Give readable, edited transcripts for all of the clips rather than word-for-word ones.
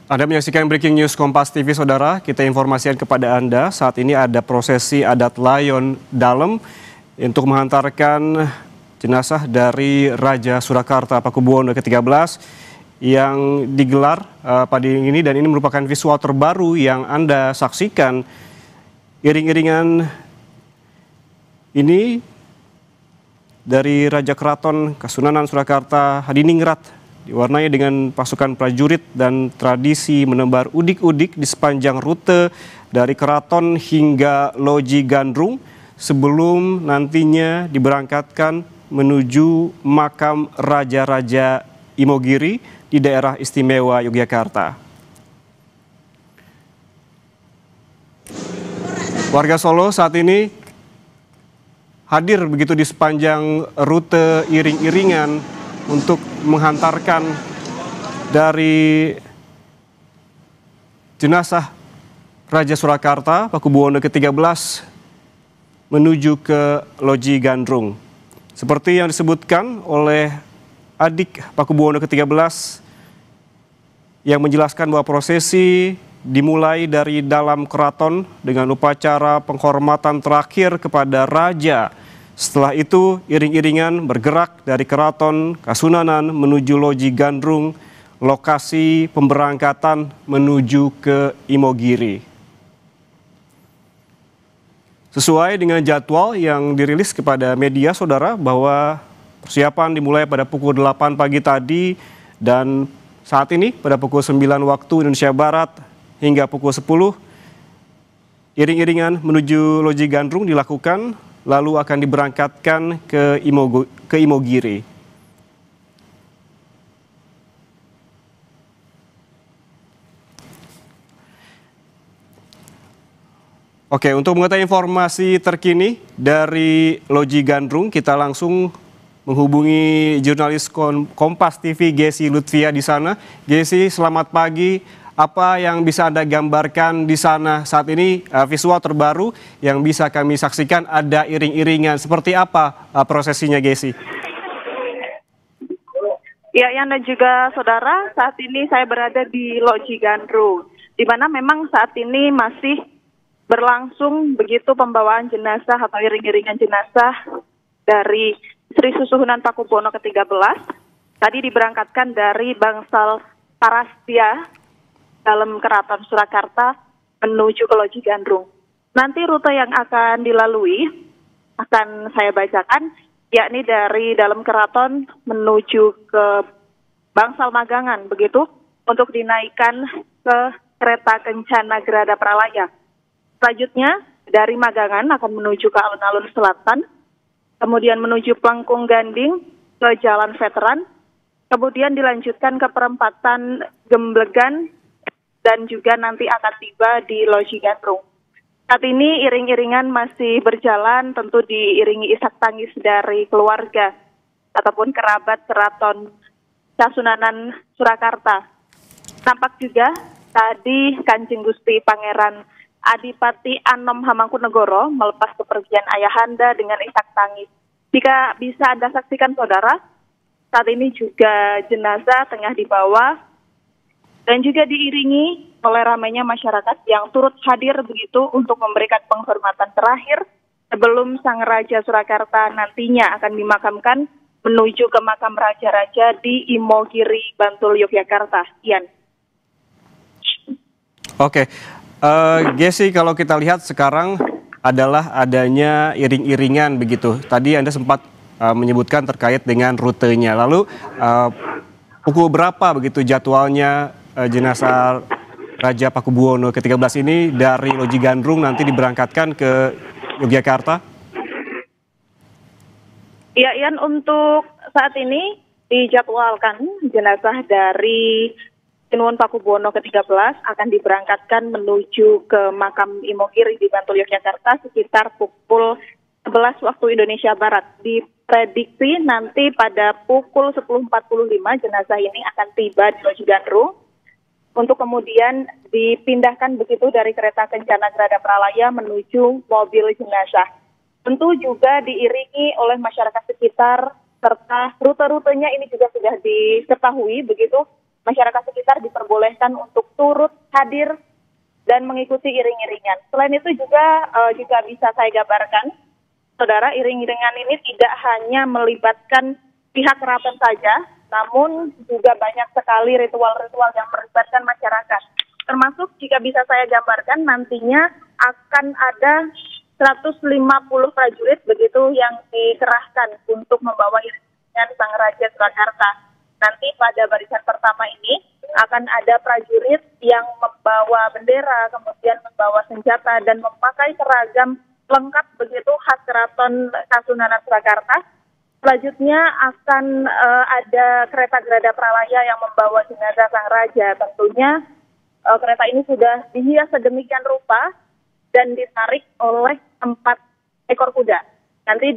Anda menyaksikan Breaking News Kompas TV, Saudara. Kita informasikan kepada Anda, saat ini ada prosesi adat Layon Dalem untuk menghantarkan jenazah dari Raja Surakarta Pakubuwono ke-13 yang digelar pada ini, dan ini merupakan visual terbaru yang Anda saksikan. Iring-iringan ini dari Raja Keraton Kasunanan Surakarta Hadiningrat diwarnai dengan pasukan prajurit dan tradisi menebar udik-udik di sepanjang rute dari keraton hingga Loji Gandrung sebelum nantinya diberangkatkan menuju makam Raja-Raja Imogiri di daerah istimewa Yogyakarta. Warga Solo saat ini hadir begitu di sepanjang rute iring-iringan untuk menghantarkan dari jenazah Raja Surakarta Pakubuwono ke-13 menuju ke Loji Gandrung. Seperti yang disebutkan oleh adik Pakubuwono ke-13 yang menjelaskan bahwa prosesi dimulai dari dalam keraton dengan upacara penghormatan terakhir kepada Raja. Setelah itu, iring-iringan bergerak dari Keraton Kasunanan menuju Loji Gandrung, lokasi pemberangkatan menuju ke Imogiri. Sesuai dengan jadwal yang dirilis kepada media, Saudara, bahwa persiapan dimulai pada pukul 8 pagi tadi, dan saat ini pada pukul 9 waktu Indonesia Barat hingga pukul 10, iring-iringan menuju Loji Gandrung dilakukan, lalu akan diberangkatkan ke Imogiri. Oke, untuk mengetahui informasi terkini dari Loji Gandrung, kita langsung menghubungi jurnalis Kompas TV Gesi Lutfia di sana. Gesi, selamat pagi. Apa yang bisa Anda gambarkan di sana saat ini, visual terbaru yang bisa kami saksikan, ada iring-iringan. Seperti apa prosesinya, Gesi? Ya, Yan dan juga saudara, saat ini saya berada di Loji Gandrung, di mana memang saat ini masih berlangsung begitu pembawaan jenazah atau iring-iringan jenazah dari Sri Susuhunan Pakubuwono ke-13. Tadi diberangkatkan dari Bangsal Parastia dalam Keraton Surakarta menuju ke Loji Gandrung. Nanti rute yang akan dilalui akan saya bacakan, yakni dari dalam keraton menuju ke Bangsal Magangan, begitu, untuk dinaikkan ke kereta Kencana Grada Pralaya. Selanjutnya dari Magangan akan menuju ke alun-alun selatan, kemudian menuju Plengkung Ganding ke Jalan Veteran, kemudian dilanjutkan ke perempatan Gemblegan, dan juga nanti akan tiba di Loji Gandrung. Saat ini iring-iringan masih berjalan, tentu diiringi isak tangis dari keluarga ataupun kerabat Keraton Kasunanan Surakarta. Tampak juga tadi Kanjeng Gusti Pangeran Adipati Anom Hamangkunegoro melepas kepergian ayahanda dengan isak tangis. Jika bisa Anda saksikan, saudara, saat ini juga jenazah tengah dibawa dan juga diiringi oleh ramainya masyarakat yang turut hadir begitu untuk memberikan penghormatan terakhir sebelum Sang Raja Surakarta nantinya akan dimakamkan menuju ke makam Raja-Raja di Imogiri, Bantul, Yogyakarta. Ian. Oke, Gesi, kalau kita lihat sekarang adalah adanya iring-iringan begitu. Tadi Anda sempat menyebutkan terkait dengan rutenya. Lalu pukul berapa begitu jadwalnya jenazah Raja Pakubuwono ke-13 ini dari Loji Gandrung nanti diberangkatkan ke Yogyakarta? Ya, Ian, untuk saat ini dijadwalkan jenazah dari Sinuhun Pakubuwono ke-13 akan diberangkatkan menuju ke makam Imogiri di Bantul, Yogyakarta sekitar pukul 11 waktu Indonesia Barat. Diprediksi nanti pada pukul 10.45 jenazah ini akan tiba di Loji Gandrung, untuk kemudian dipindahkan begitu dari kereta Kencana Grada Pralaya menuju mobil jenazah. Tentu juga diiringi oleh masyarakat sekitar, serta rute-rutenya ini juga sudah diketahui begitu masyarakat sekitar diperbolehkan untuk turut hadir dan mengikuti iring-iringan. Selain itu juga juga bisa saya gambarkan, saudara, iring-iringan ini tidak hanya melibatkan pihak keraton saja, namun juga banyak sekali ritual-ritual yang melibatkan masyarakat. Termasuk jika bisa saya gambarkan, nantinya akan ada 150 prajurit begitu yang dikerahkan untuk membawa iring-iringan Sang Raja Surakarta. Nanti pada barisan pertama ini akan ada prajurit yang membawa bendera, kemudian membawa senjata dan memakai seragam lengkap begitu khas Keraton Kasunanan Surakarta. Selanjutnya akan ada kereta Grada Pralaya yang membawa jenazah Sang Raja. Tentunya kereta ini sudah dihias sedemikian rupa dan ditarik oleh 4 ekor kuda. Nanti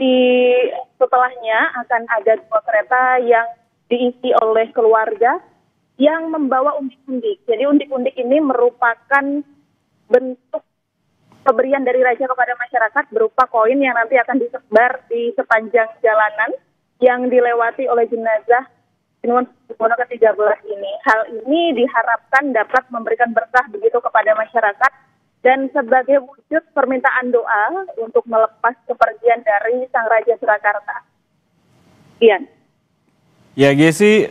setelahnya akan ada 2 kereta yang diisi oleh keluarga yang membawa undik-undik. Jadi undik-undik ini merupakan bentuk pemberian dari raja kepada masyarakat berupa koin yang nanti akan disebar di sepanjang jalanan yang dilewati oleh jenazah Pakubuwono ke-13 ini. Hal ini diharapkan dapat memberikan berkah begitu kepada masyarakat dan sebagai wujud permintaan doa untuk melepas kepergian dari Sang Raja Surakarta. Ian. Ya, Gesi,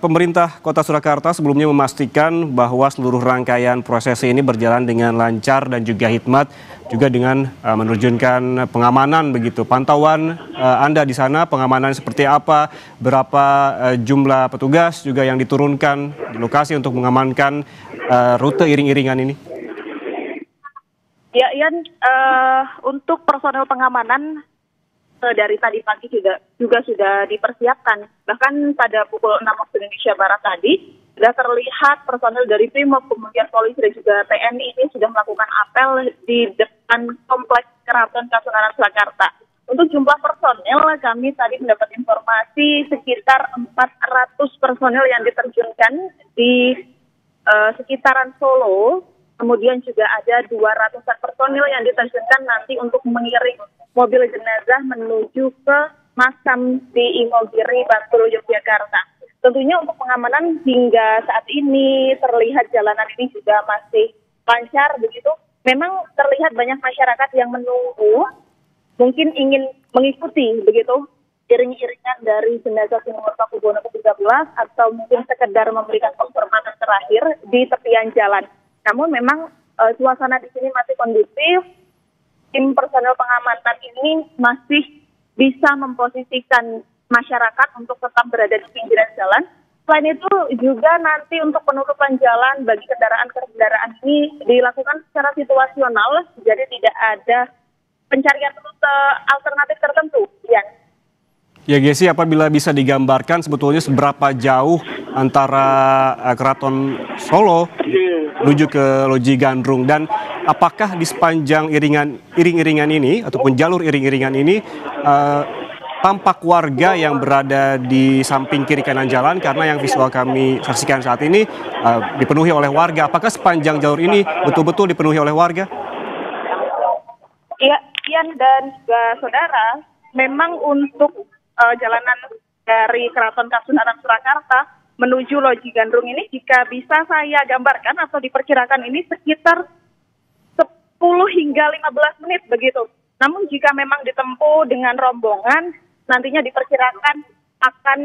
pemerintah Kota Surakarta sebelumnya memastikan bahwa seluruh rangkaian prosesi ini berjalan dengan lancar dan juga hikmat, juga dengan menerjunkan pengamanan begitu. Pantauan Anda di sana, pengamanan seperti apa, berapa jumlah petugas juga yang diturunkan di lokasi untuk mengamankan rute iring-iringan ini? Ya, Ian, untuk personel pengamanan dari tadi pagi juga sudah dipersiapkan. Bahkan pada pukul 6 waktu Indonesia Barat tadi, sudah terlihat personel dari Brimob, kemudian polisi dan juga TNI ini sudah melakukan apel di depan kompleks Keraton Kasunanan Surakarta. Untuk jumlah personel, kami tadi mendapat informasi sekitar 400 personel yang diterjunkan di sekitaran Solo. Kemudian juga ada 200-an personil yang diterjunkan nanti untuk mengiring mobil jenazah menuju ke makam di Imogiri, Bantul, Yogyakarta. Tentunya untuk pengamanan hingga saat ini terlihat jalanan ini juga masih lancar begitu. Memang terlihat banyak masyarakat yang menunggu, mungkin ingin mengikuti begitu iring-iringan dari jenazah Pakubuwono ke-13 atau mungkin sekedar memberikan penghormatan terakhir di tepian jalan. Namun memang suasana di sini masih kondusif. Tim personel pengamanan ini masih bisa memposisikan masyarakat untuk tetap berada di pinggiran jalan. Selain itu juga nanti untuk penutupan jalan bagi kendaraan ini dilakukan secara situasional, jadi tidak ada pencarian rute alternatif tertentu. Ya, Gesi, apabila bisa digambarkan sebetulnya seberapa jauh antara Keraton Solo menuju ke Loji Gandrung, dan apakah di sepanjang iring-iringan ini ataupun jalur iring-iringan ini tampak warga yang berada di samping kiri kanan jalan, karena yang visual kami saksikan saat ini dipenuhi oleh warga. Apakah sepanjang jalur ini betul-betul dipenuhi oleh warga? Iya, Ian dan juga saudara, memang untuk jalanan dari Keraton Kasunanan Surakarta menuju Loji Gandrung ini, jika bisa saya gambarkan atau diperkirakan ini sekitar 10 hingga 15 menit begitu. Namun jika memang ditempuh dengan rombongan, nantinya diperkirakan akan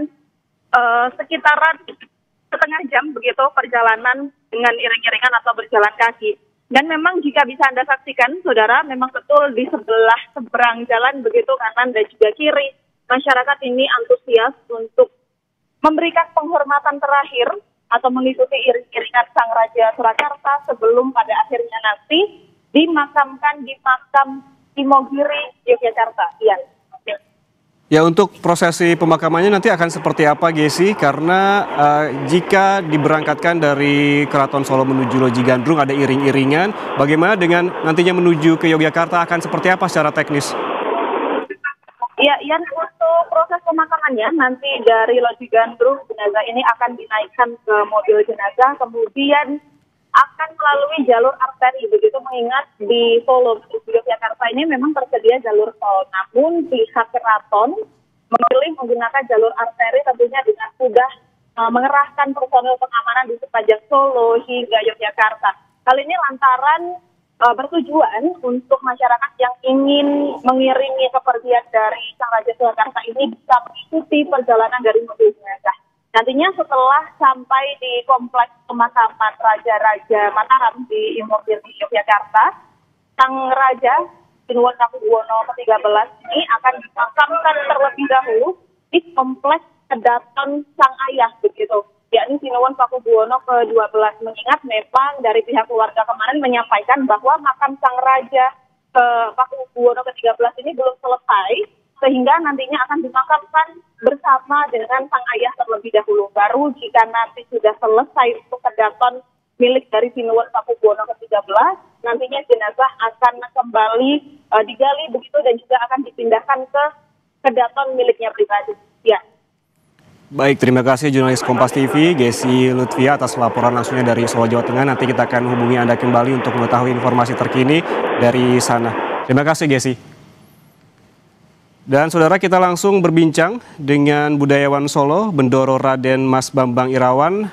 sekitaran setengah jam begitu perjalanan dengan iring-iringan atau berjalan kaki. Dan memang jika bisa Anda saksikan, saudara, memang betul di sebelah seberang jalan begitu kanan dan juga kiri, masyarakat ini antusias untuk memberikan penghormatan terakhir atau mengikuti iring-iringan Sang Raja Surakarta sebelum pada akhirnya nanti dimakamkan di makam Imogiri, Yogyakarta. Ya, untuk prosesi pemakamannya nanti akan seperti apa, Gesi? Karena jika diberangkatkan dari Keraton Solo menuju Loji Gandrung ada iring-iringan, bagaimana dengan nantinya menuju ke Yogyakarta akan seperti apa secara teknis? Ya, Ian, untuk proses pemakamannya nanti dari Loji Gandrung jenazah ini akan dinaikkan ke mobil jenazah, kemudian akan melalui jalur arteri begitu, mengingat di Solo menuju Yogyakarta ini memang tersedia jalur tol, namun pihak keraton memilih menggunakan jalur arteri tentunya dengan mudah mengerahkan personel pengamanan di sepanjang Solo hingga Yogyakarta. Hal ini lantaran bertujuan untuk masyarakat yang ingin mengiringi kepergian dari Sang Raja Surakarta ini bisa mengikuti perjalanan dari mobil jenazah. Nantinya setelah sampai di kompleks pemakaman Raja-Raja Mataram di Imogiri, Yogyakarta, Sang Raja Sinuwun Pakubuwono ke-13 ini akan dimakamkan terlebih dahulu di kompleks Kedaton Sang Ayah begitu, yakni Sinuwun Pakubuwono ke-12. Mengingat memang dari pihak keluarga kemarin menyampaikan bahwa makam Sang Raja Pakubuwono ke-13 ini belum selesai, sehingga nantinya akan dimakamkan bersama dengan sang ayah terlebih dahulu. Baru jika nanti sudah selesai untuk kedaton milik dari Sinuwun Pakubuwono ke-13, nantinya jenazah akan kembali digali begitu dan juga akan dipindahkan ke kedaton miliknya pribadi. Ya. Baik, terima kasih jurnalis Kompas TV, Gesi Lutfia atas laporan langsungnya dari Solo, Jawa Tengah. Nanti kita akan hubungi Anda kembali untuk mengetahui informasi terkini dari sana. Terima kasih, Gesi. Dan saudara, kita langsung berbincang dengan budayawan Solo, Bendoro Raden Mas Bambang Irawan.